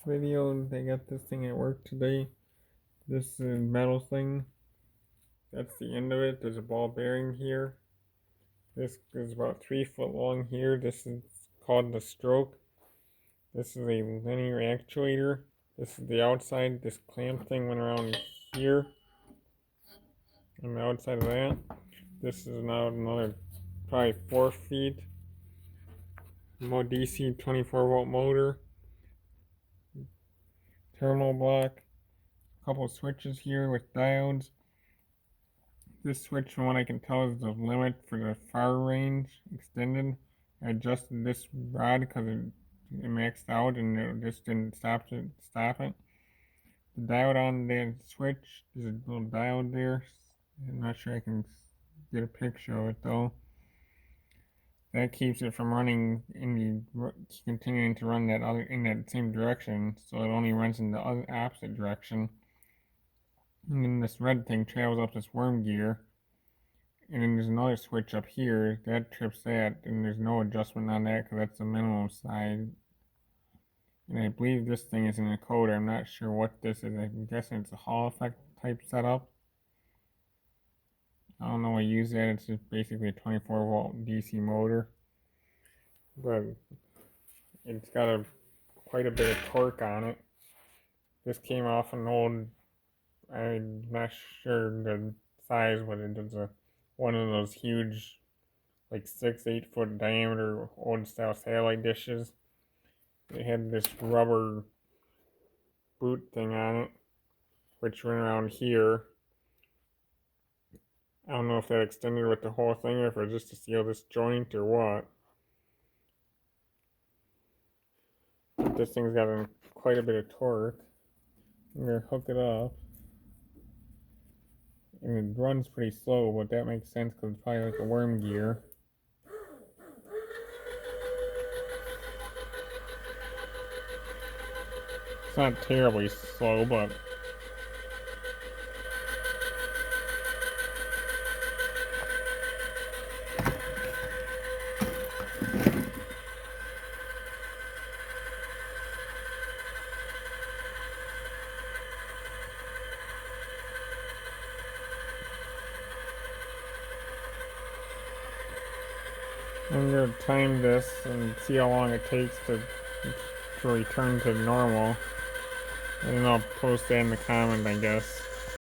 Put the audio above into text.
video. They got this thing at work today. This is metal thing. That's the end of it. There's a ball bearing here. This is about 3 foot long here. This is called the stroke. This is a linear actuator. This is the outside. This clamp thing went around here. On the outside of that. This is now another probably 4 feet. More DC 24 volt motor. Terminal block. A couple switches here with diodes. This switch, from what I can tell, is the limit for the far range extended. I adjusted this rod because it maxed out and it just didn't stop it. The diode on the switch, there's a little diode there. I'm not sure I can get a picture of it though. That keeps it from running continuing to run in that same direction, so it only runs in the opposite direction. And then this red thing travels up this worm gear. And then there's another switch up here that trips that, and there's no adjustment on that because that's the minimum size. And I believe this thing is an encoder. I'm not sure what this is. I'm guessing it's a Hall effect type setup. I don't know why I use that. It's just basically a 24 volt DC motor. But it's got quite a bit of torque on it. This came off an old, I'm not sure the size, but it's one of those huge, like 6-8 foot diameter old style satellite dishes. It had this rubber boot thing on it, which went around here. I don't know if that extended with the whole thing or if it was just to seal this joint or what. But this thing's got quite a bit of torque. I'm going to hook it up. And it runs pretty slow, but that makes sense because it's probably like a worm gear. It's not terribly slow, but I'm going to time this and see how long it takes to return to normal. And then I'll post that in the comment, I guess.